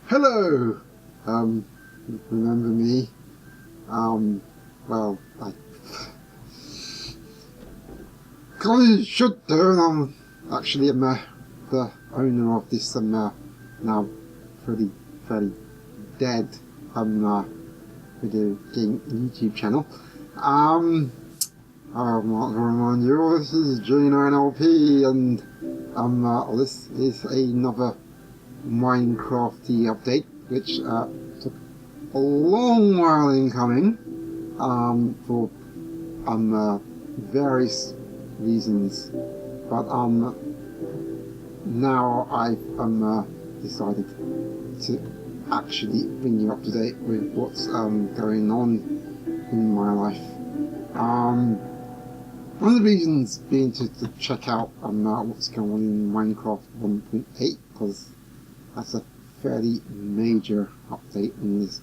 Hello! Remember me? Well, I probably should do. Actually, I'm the owner of this, now pretty dead, video game YouTube channel. I want to remind you, this is G9LP, and, this is another Minecrafty update, which took a long while in coming, for various reasons, but now I've decided to actually bring you up to date with what's going on in my life. One of the reasons being to check out what's going on in Minecraft 1.8, because that's a fairly major update, and there's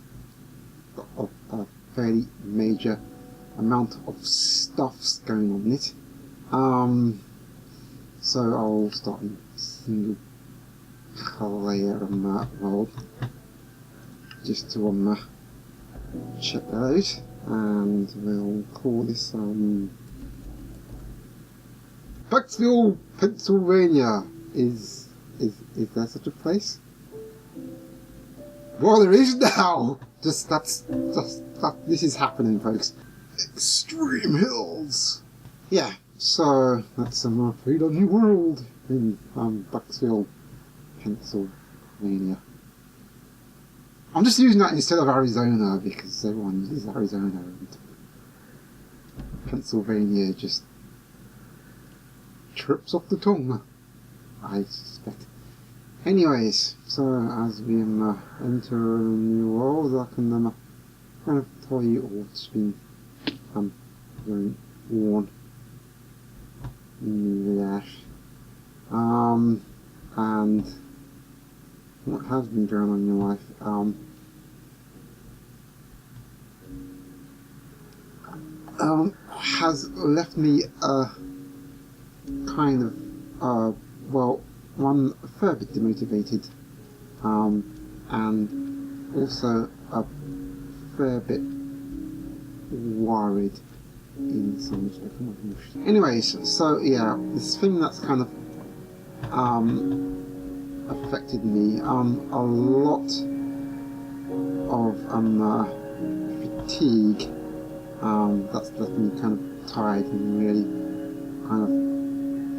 a fairly major amount of stuff's going on in it. So I'll start in single player world, just to check that out, and we'll call this Bucksville, Pennsylvania. Is there such a place? Well, there is now! This is happening, folks. Extreme hills! Yeah, so that's a new world in Bucksville, Pennsylvania. I'm just using that instead of Arizona because everyone uses Arizona, and Pennsylvania just trips off the tongue, I suspect. Anyways, so as we enter a new world, I can kind of tell you what's been going on in there, and what has been going on in your life. Has left me kind of well, one, a fair bit demotivated, and also a fair bit worried in some respect. Anyways, so yeah, this thing that's kind of affected me, a lot of fatigue, that's left me kind of tired and really kind of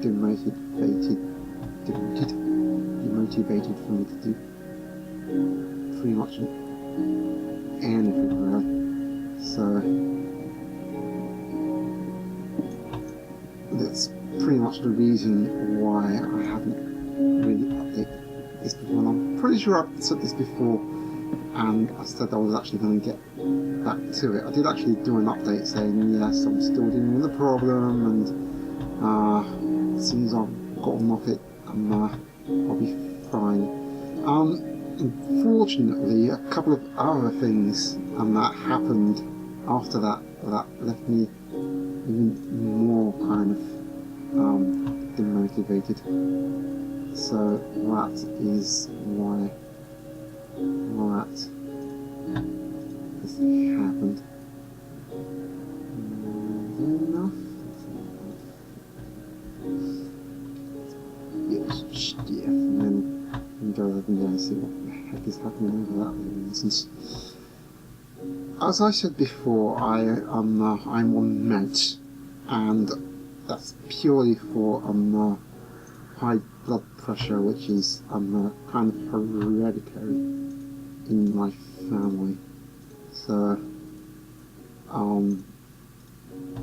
demotivated for me to do pretty much anything, really. So that's pretty much the reason why I haven't really updated this before, and I'm pretty sure I've said this before, and I said I was actually going to get back to it. I did actually do an update saying yes, I'm still dealing with the problem, and as soon as I've gotten off it, I'll be fine. Unfortunately, a couple of other things that happened after that left me even more kind of demotivated. So that is why that has happened. Enough. Yeah, and then go over there and see what the heck is happening over that instance. As I said before, I'm on meds, and that's purely for high blood pressure, which is kind of hereditary in my family. So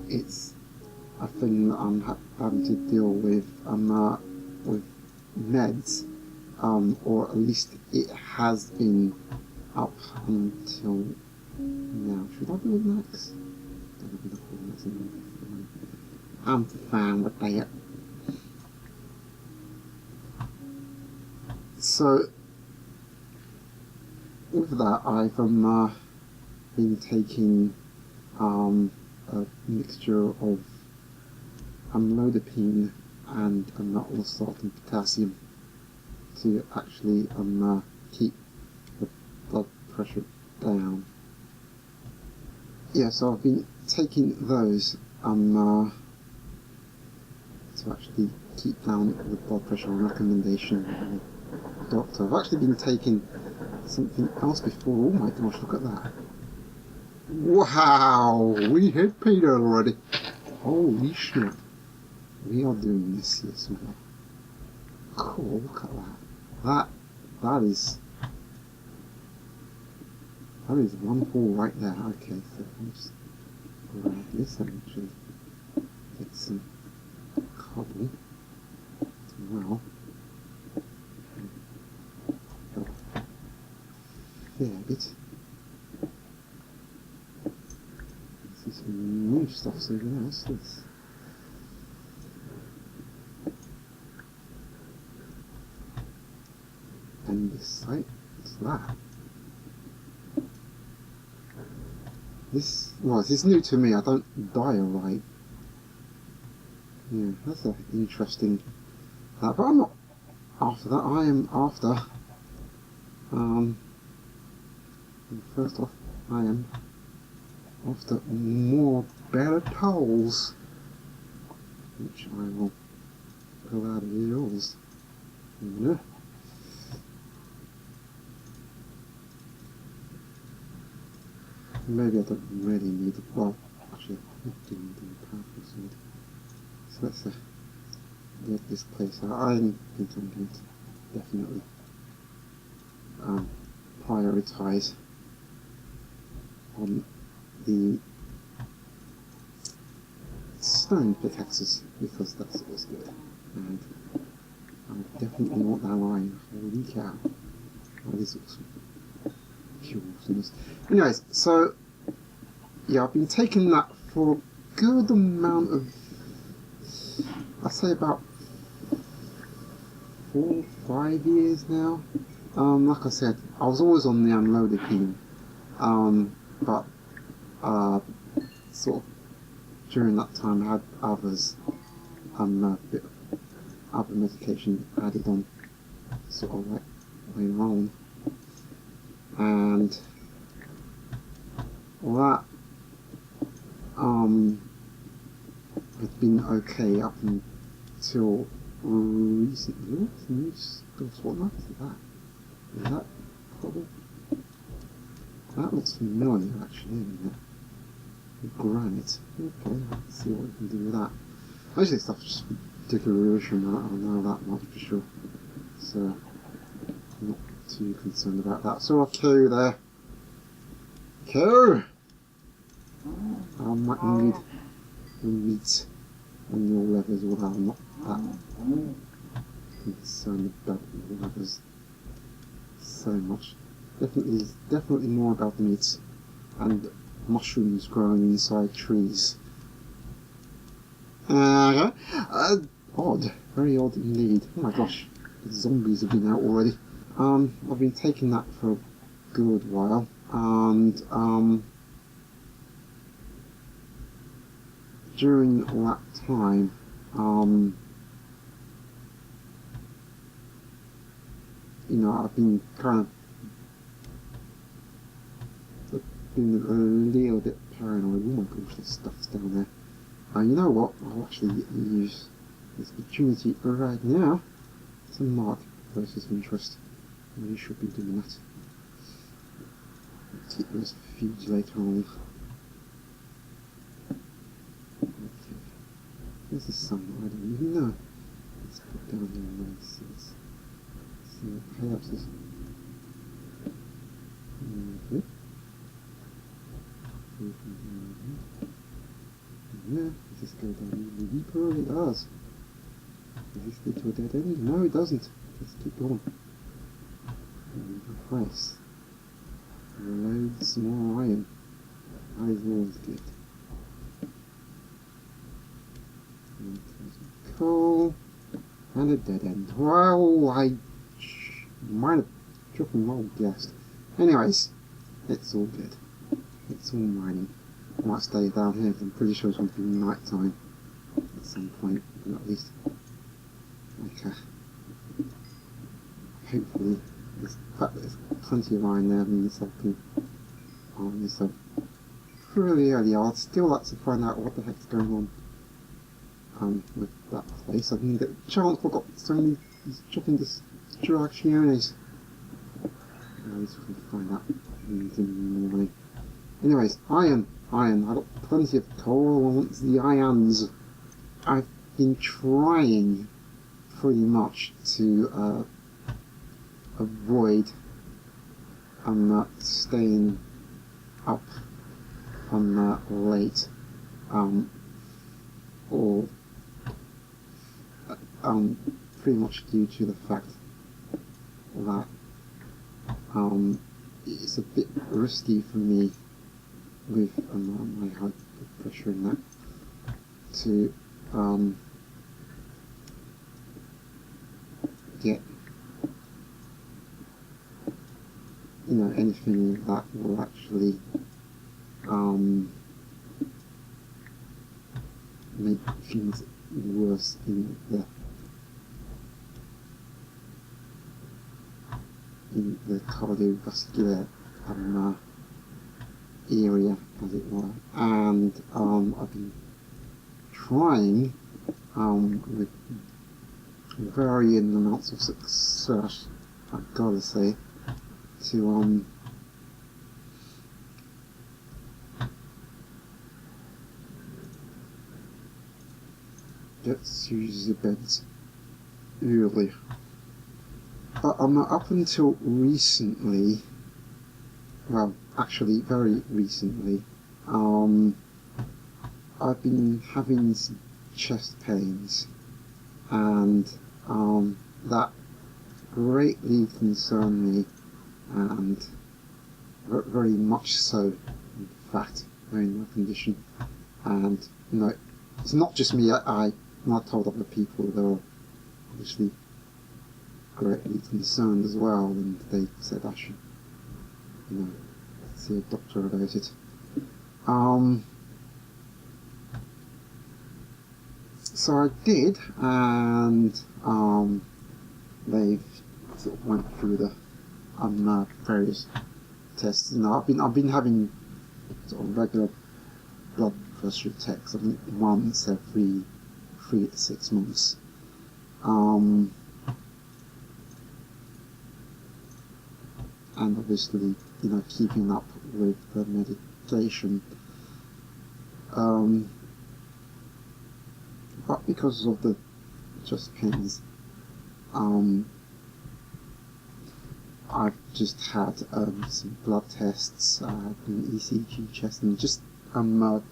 it's a thing that I'm having to deal with meds, or at least it has been up until now. Should I be with Max? I'm fine with that. So with that, I've been taking a mixture of amlodipine and olosartan potassium to actually keep blood pressure down. Yeah, so I've been taking those to actually keep down the blood pressure on recommendation of the doctor. I've actually been taking something else before. Oh my gosh, look at that. Wow, we hit Peter already. Holy shit. We are doing this, yes we are. Cool, look at that. That is wonderful right there. Okay, so I'll just grab this and actually get some cobble as well. Help a fair bit. See some new stuff over there. What's this? And this site, what's that? This is new to me. I don't diorite. Yeah, that's an interesting. But I'm not after that. I am after. First off, I am after more better tolls, which I will pull out of yours. Yeah. Maybe I don't really need it. Well, actually, I do need a powerful sword. So let's get this place out. I think I'm going to definitely prioritise on the stone pickaxes because that's always good. And I definitely want that line. Holy cow. That is awesome. Awesomeness. Anyways, so yeah, I've been taking that for a good amount of, I'd say about 4 or 5 years now. Like I said, I was always on the unloaded healing, but sort of during that time I had others, a bit of other medication added on, sort of like later on. And that has been okay up until recently. What's the new stuff? What is that? Is that probably? That looks familiar actually, isn't it? Granite. Okay, let's see what we can do with that. Most of this stuff's just decoration, I know that much for sure. So not too concerned about that. So a cow there. Cow! I might need the meat on your levers, although I'm not that concerned about the levers so much. Definitely more about the meat and mushrooms growing inside trees. Odd. Very odd indeed. Oh my gosh, the zombies have been out already. I've been taking that for a good while, and during all that time, you know, I've been kind of been a little bit paranoid. Oh my gosh, there's stuff's down there. You know what? I'll actually use this opportunity right now to mark places of interest. I really should be doing that. I'll take those feeds later on. Okay. There's the sun. I don't even know. Let's put down here and see what perhaps is. Okay. Yeah, does this go down even deeper? It does. Does this lead to a dead end? No, it doesn't. Let's keep going. Nice. Loads more iron. That is always good. And some coal. And a dead end. Well, I might have dropped my old guessed. Anyways, it's all good. It's all mining. I might stay down here because I'm pretty sure it's going to be night time at some point, but at least like hopefully the fact that there's plenty of iron there means I can arm myself pretty early. I'd still like to find out what the heck's going on with that place. I didn't get a chance, I got so many dropping distractions. At least we can find out in the morning. Anyways, iron. I've got plenty of coal. I want the ions. I've been trying pretty much to avoid staying up late, or pretty much due to the fact that it's a bit risky for me with my high blood pressure and that to get anything that will actually make things worse in the cardiovascular area, as it were. And I've been trying with varying amounts of success, I've gotta say, to get to the beds early. But up until recently, well, actually very recently, I've been having some chest pains, and that greatly concerned me, and very much so, in fact, in my condition. And it's not just me. I told other people they were obviously greatly concerned as well, and they said I should, see a doctor about it. So I did, and they've sort of went through the various tests. I've been having sort of regular blood pressure checks. I think once every 3 to 6 months. And obviously, keeping up with the medication. But because of the chest pains, I've just had some blood tests, an ECG test, and just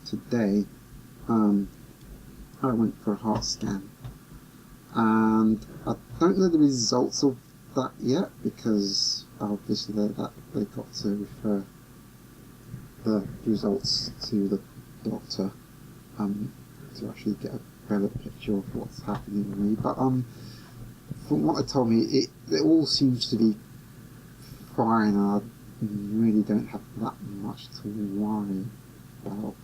today I went for a heart scan, and I don't know the results of that yet, because obviously they got to refer the results to the doctor to actually get a better picture of what's happening with me. But from what they told me, it all seems to be fine, and I really don't have that much to worry about.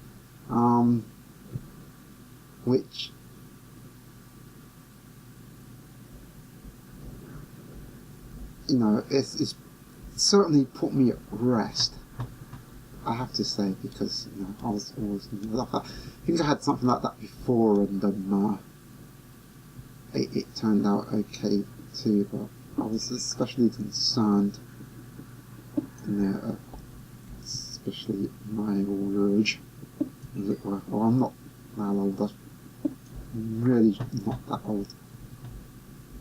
Which it's certainly put me at rest, I have to say, because I was always I think I had something like that before, and it turned out okay too. But I was especially concerned, especially my old age, as it were. Well, I'm not that old. I'm really not that old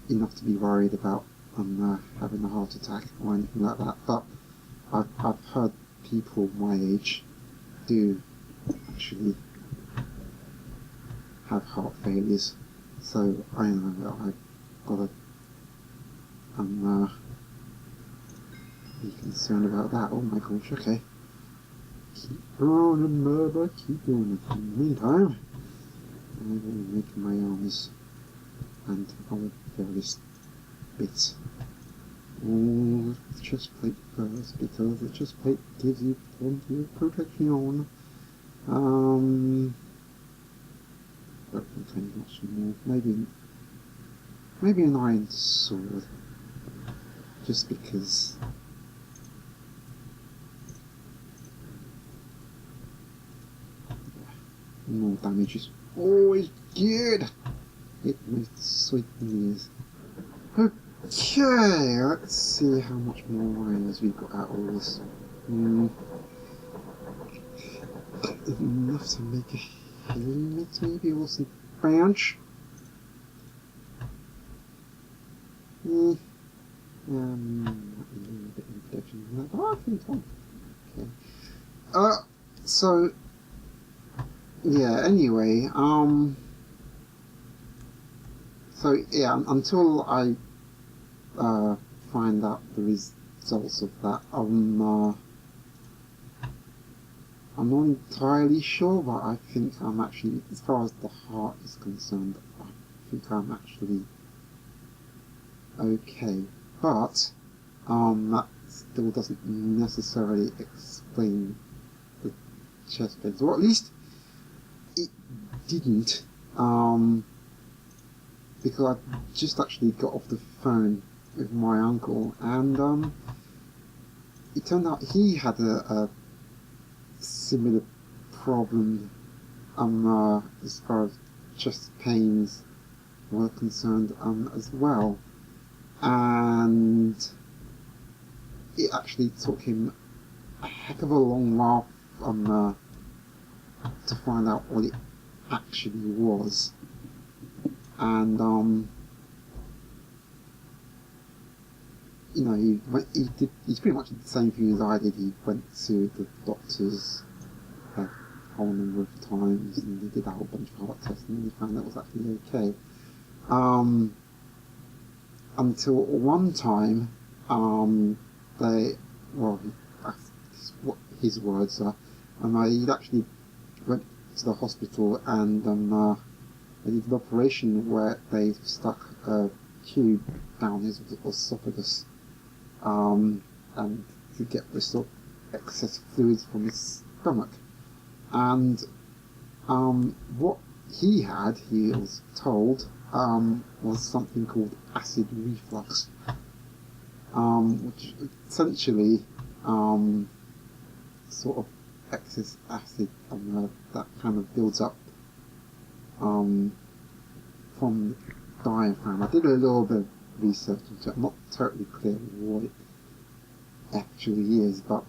enough to be worried about having a heart attack or anything like that. But I've heard people my age do actually have heart failures, so I know that I've got to be concerned about that. Oh my gosh, okay. Keep on and murder, keep on. In the meantime, I will make my arms and other various bits. Oh, the chest plate first, because the chest plate gives you plenty of protection. But contains much more. Maybe an iron sword, just because more damage is always good. It most sweet news. Okay, let's see how much more wires we've got out of this. Enough to make a helmet, maybe, or some branch. Not really a bit of protection on that, but I think I'm okay. So yeah. Anyway, so yeah, until I find out the results of that, I'm not entirely sure, but I think I'm actually, as far as the heart is concerned, I think I'm actually okay. But that still doesn't necessarily explain the chest pains, or at least it didn't, because I just actually got off the phone with my uncle, and it turned out he had a similar problem as far as chest pains were concerned as well, and it actually took him a heck of a long while to find out what it actually was. And you know, he pretty much did the same thing as I did. He went to the doctors a whole number of times, and they did a whole bunch of heart tests, and they found that was actually okay. Until one time, that's what his words are, and he'd actually went to the hospital, and they did an operation where they stuck a tube down his esophagus, and to get rid of excess fluids from his stomach. And what he was told, was something called acid reflux, which essentially sort of excess acid that kind of builds up from the diaphragm. I did a little bit of research into it. I'm not totally clear what it actually is, but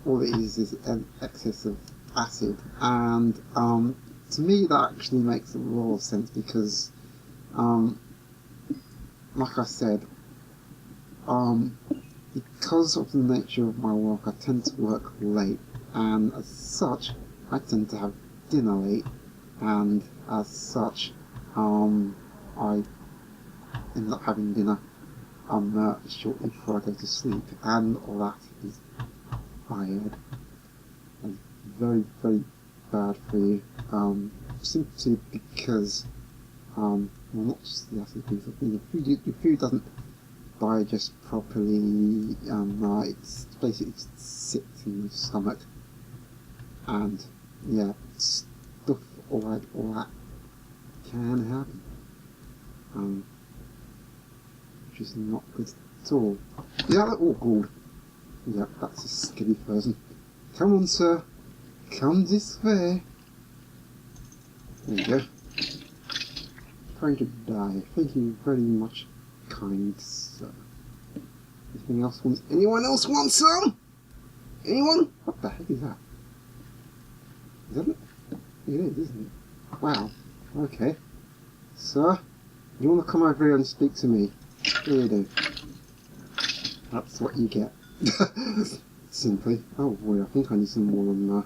all it is an excess of acid, and to me that actually makes a lot of sense, because like I said, because of the nature of my work, I tend to work late, and as such I tend to have dinner late, and as such I end up having dinner shortly before I go to sleep, and all that is bad and very, very bad for you, simply because well, not just the acid reflux, your food doesn't digest properly, it's basically sits in your stomach, and yeah, stuff all that can happen, which is not good at all. Yeah, oh god, yeah, that's a skilly person. Come on, sir, come this way. There you go. Trying to die. Thank you very much, kind sir. Anything else wants? Anyone else want some? Anyone? What the heck is that? Is that it? It is, isn't it? Wow. Okay. Sir, you want to come over here and speak to me? Here you do. That's what you get. Simply. Oh boy, I think I need some more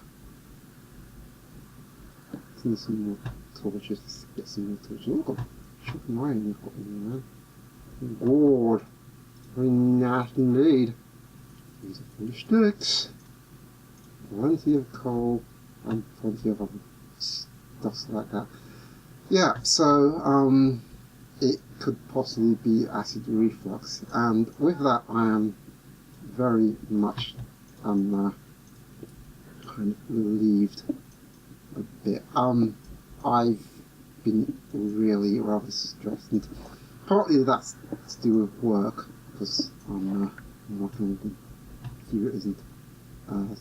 I need some more torches. Let's get some more torches. Oh, I've got shocking iron we've got in there, man. Lord. Very nasty indeed. These are full of sticks. Plenty of coal and plenty of other stuff like that. Yeah, so it could possibly be acid reflux, and with that I am very much kind of relieved a bit. I've been really rather stressed. And partly that's to do with work, because I'm working with computers, and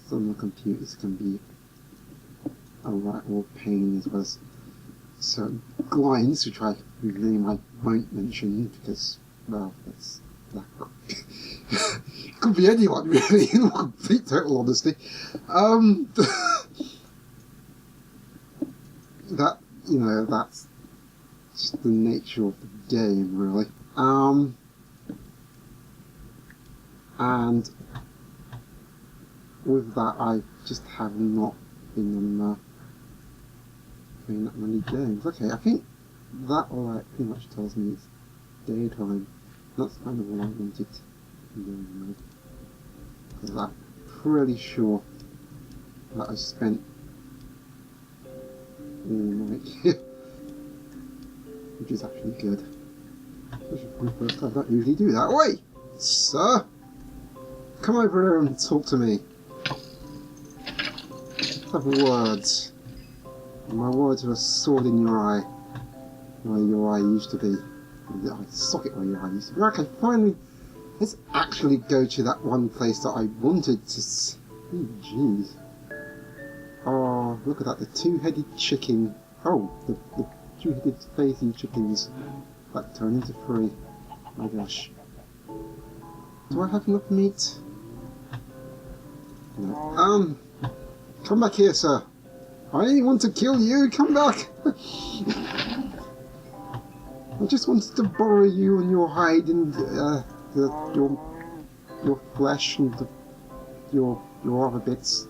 some of the computers can be a right old pain, as well as certain clients, which I won't mention, because, well, that could be anyone, really, in complete total honesty. That, you know, that's just the nature of the game, really. And with that, I just have not been on playing that many games. Okay, I think that all pretty much tells me it's daytime. That's kind of all I wanted to do, because I'm pretty sure that I spent all night here, which is actually good. Especially for the first time. I don't usually do that. Wait, sir! Come over here and talk to me. Let's have words. My words are a sword in your eye. Where your eye used to be. The eye socket where your eye used to be. Okay, finally, let's actually go to that one place that I wanted to see. Oh, jeez. Oh, look at that, the two-headed chicken. Oh, the two-headed facing chickens that turn into three. My gosh. Do I have enough meat? No. Come back here, sir. I didn't want to kill you. Come back. I just wanted to borrow you and your hide and your flesh and your other bits.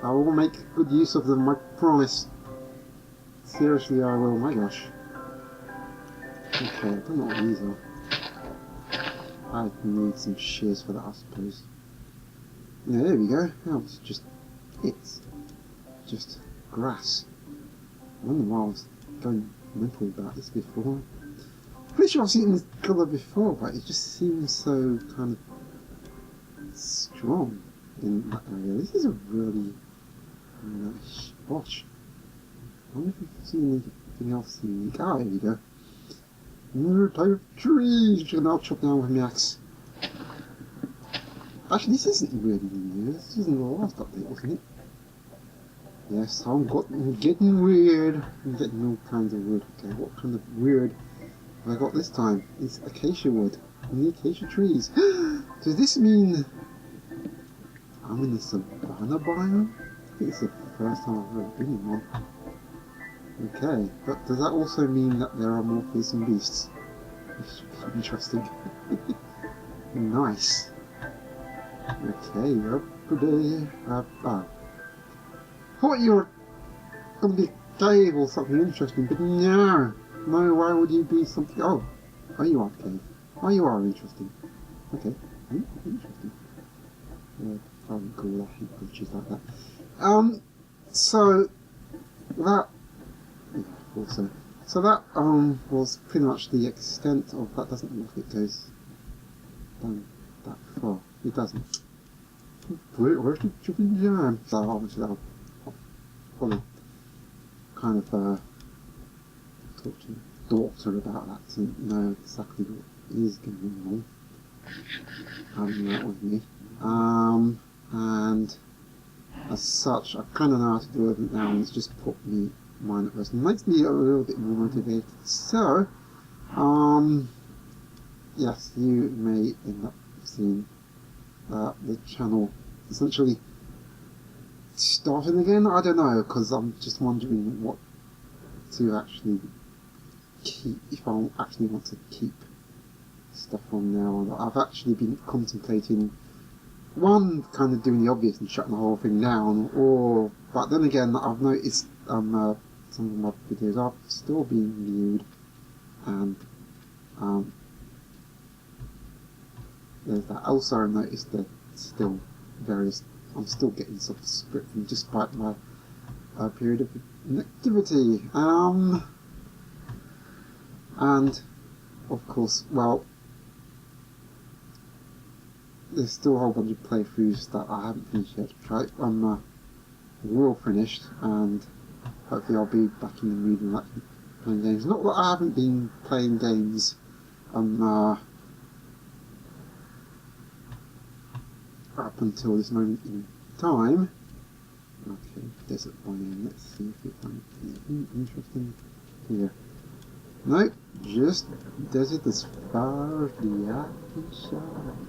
I will make good use of them, I promise. Seriously, I will. My gosh. Okay, I don't know what these are. I need some shears for that, I suppose. Yeah, there we go. Now it's just grass. I wonder why I was going mental about this before. Pretty sure I've seen this colour before, but it just seems so kind of strong in that area. This is a really nice spot. I wonder if you've seen anything else in the... Ah, there we go. Another type of trees which I can now chop down with my axe. Actually, this isn't really new. This isn't the last update, wasn't it? Yes, I'm getting weird. I'm getting all kinds of weird. Okay, what kind of weird have I got this time? It's acacia wood. And the acacia trees. Does this mean I'm in the savannah biome? I think it's the first time I've ever been in one. Okay, but does that also mean that there are more fearsome beasts? Which should be interesting. Nice. Okay, everybody. Thought you were going to be a cave or something interesting, but no. No, why would you be something? Oh, you are a cave. Oh, you are interesting. Okay, interesting. Yeah, I would call that creatures like that. So that. Yeah, also. So that was pretty much the extent of that. Doesn't look like it goes down that far. It doesn't. Where's the jumping jam? So obviously I'll probably kind of talk to the doctor about that to know exactly what is going on. Having that with me. And as such, I kind of know how to do it now, and it's just put me mind at rest. It makes me a little bit more motivated. So, yes, you may end up seeing the channel essentially starting again. I don't know, because I'm just wondering what to actually keep, if I actually want to keep stuff on now. I've actually been contemplating one, kind of doing the obvious and shutting the whole thing down, but then again I've noticed some of my videos are still being viewed, and there's that. Also I noticed that still I'm still getting subscriptions despite my period of inactivity, and of course, well, there's still a whole bunch of playthroughs that I haven't finished yet. I'm all finished, and hopefully I'll be back in the mood and actually playing games. Not that I haven't been playing games up until this moment in time. Okay, desert biome. Let's see if we find anything interesting here. Nope, just desert as far as the eye can shine.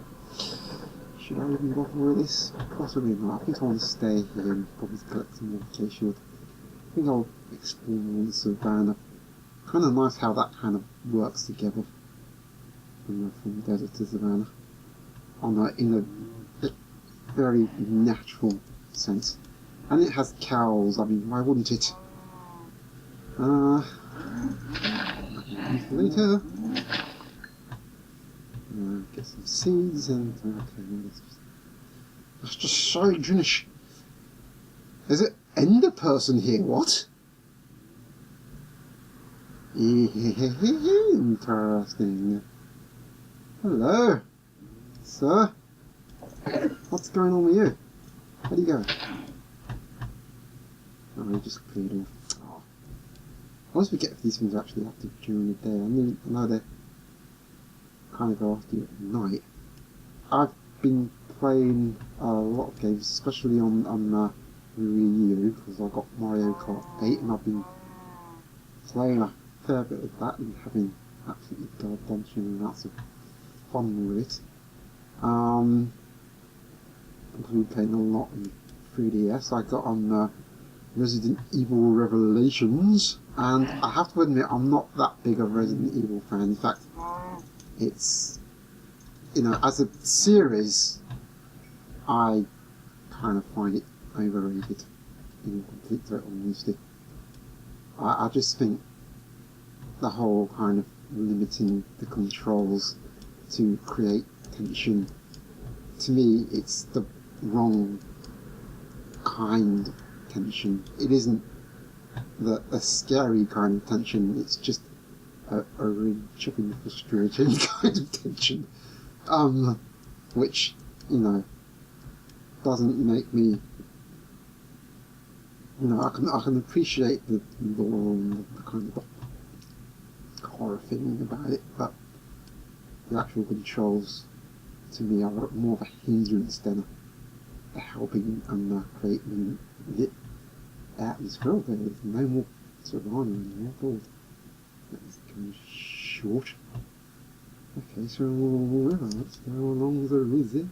Should I even bother with this? Possibly not. I think I want to stay here and probably collect some more K-shield. I think I'll explore more the savannah. Kind of nice how that kind of works together from desert to savannah in a very natural sense. And it has cows. I mean, why wouldn't it? Later. Get some seeds and okay, no, that's just so Junish. There's an ender person here. What? Interesting. Hello, sir. What's going on with you? Where'd you go? Oh, he just cleared off. Oh. I always forget if these things are actually active during the day. I know they kind of go after you at night. I've been playing a lot of games, especially on Wii U, because I got Mario Kart 8 and I've been playing a fair bit of that and having absolutely gargantuan amounts of fun with it. I've been playing a lot on 3DS. I got on Resident Evil Revelations, and I have to admit I'm not that big a Resident Evil fan. In fact, it's, you know, as a series, I kind of find it overrated, in complete honesty. I just think the whole kind of limiting the controls to create tension, to me, it's the wrong kind of tension. It isn't a scary kind of tension, it's just a really chipping, frustrating kind of tension, which, you know, doesn't make me, you know, I can appreciate the lore and the kind of horror feeling about it, but the actual controls to me are more of a hindrance than a helping and creating the atmosphere. There's no more Savannah anymore. Oh, that's kind of short. Okay, so let's go along the river.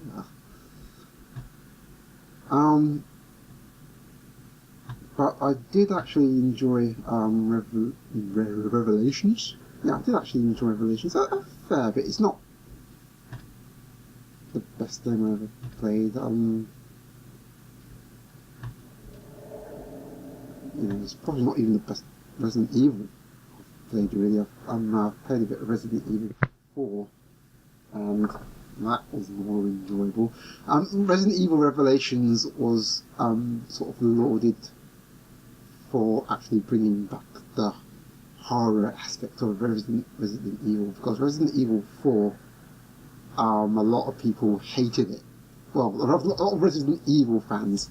But I did actually enjoy Revelations. Yeah, I did actually enjoy Revelations a fair bit. It's not the best game I ever played. You know, it's probably not even the best Resident Evil I've played really. I've played a bit of Resident Evil 4, and that was more enjoyable. Resident Evil Revelations was sort of lauded for actually bringing back the horror aspect of Resident Evil, because Resident Evil 4, a lot of people hated it. Well, a lot of Resident Evil fans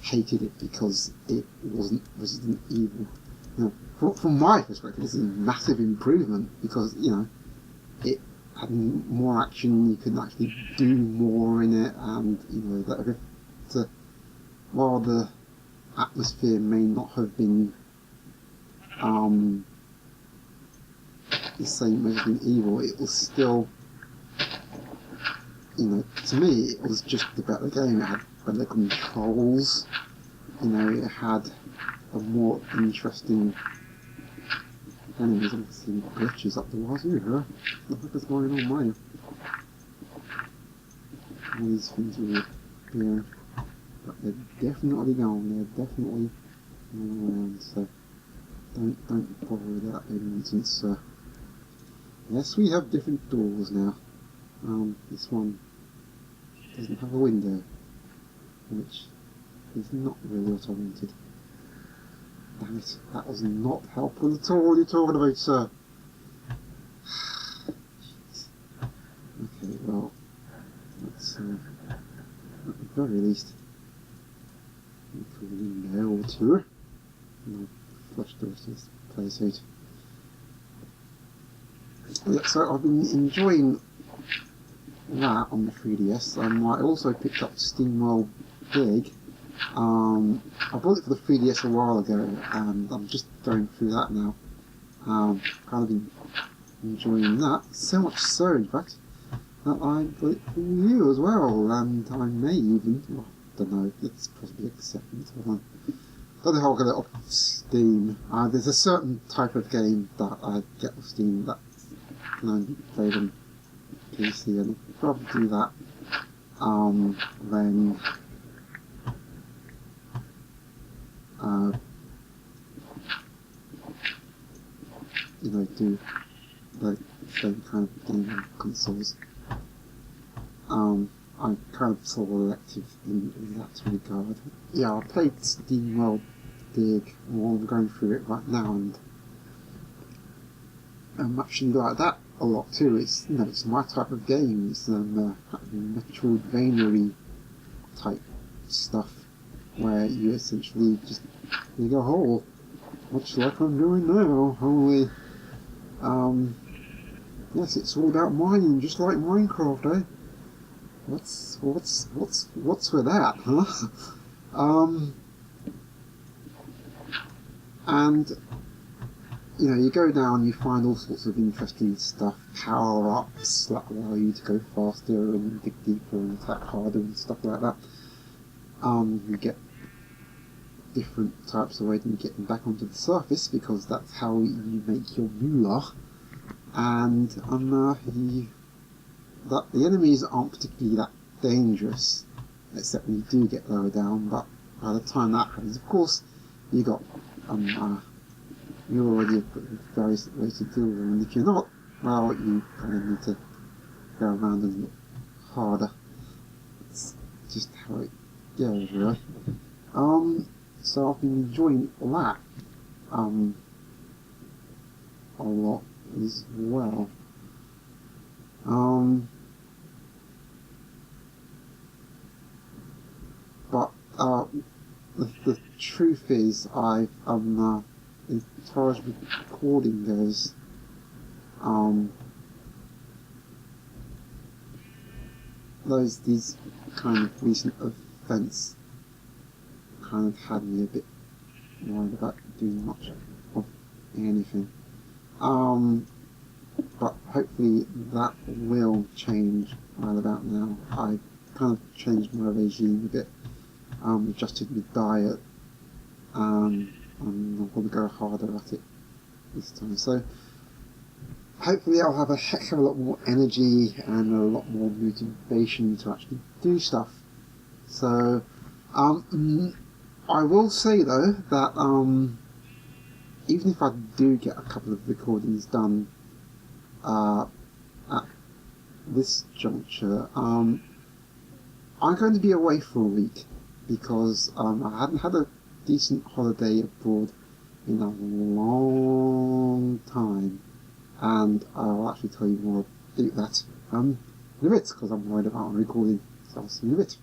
hated it because it wasn't Resident Evil. You know, from my perspective, this is a massive improvement because, you know, it had more action, you could actually do more in it, and, you know, while the atmosphere may not have been the same Resident Evil, it was still, you know, to me it was just a better game. It had better controls, you know, it had a more interesting enemies. I'm seeing glitches up the wazoo here. What the heck is going on, mine? All these things are here, but they're definitely gone. They're definitely around. So don't bother with that nonsense. Yes, we have different doors now. This one doesn't have a window, which is not really what I wanted. Damn it, that was not helpful at all. What are you talking about, sir? Okay, well, let's, at the very least, make a window or two. And I'll flush this play suit. Yeah, so I've been enjoying that on the 3DS. I also picked up SteamWorld Big. I bought it for the 3DS a while ago, and I'm just going through that now. Kind of been enjoying that, so much so, in fact, that I got it for you as well, and I may even, well, I don't know, let's possibly accept it. I don't know how I'll get it off Steam. There's a certain type of game that I get off Steam that can only be played on PC, and I'll probably do that when you know, do the same kind of game on consoles. I'm kind of sort of elective in that regard. Yeah, I played SteamWorld Dig, well, I'm going through it right now, and I'm actually like that a lot too. It's, you know, it's my type of game. It's Metroidvania type stuff, where you essentially just dig a hole, much like I'm doing now, only yes, it's all about mining, just like Minecraft, eh? What's with that, huh? And you know, you go down, you find all sorts of interesting stuff, power-ups that allow you to go faster and dig deeper and attack harder and stuff like that. You get different types of ways of getting back onto the surface, because that's how you make your moolah. And the enemies aren't particularly that dangerous, except when you do get lower down. But by the time that happens, of course, you got you already have various ways to deal with them. And if you're not, well, you kind of need to go around and look harder. It's just how it goes, really. So I've been enjoying that a lot as well. But the truth is, I've as far as recording goes, these kind of recent events kind of had me a bit worried about doing much of anything. But hopefully that will change right about now. I kind of changed my regime a bit, adjusted my diet, and I'm going to go harder at it this time. So hopefully I'll have a heck of a lot more energy and a lot more motivation to actually do stuff. So I will say though that even if I do get a couple of recordings done at this juncture, I'm going to be away for a week, because I hadn't had a decent holiday abroad in a long time, and I'll actually tell you more about that in a bit, because I'm worried about recording, so I'll see you in a bit.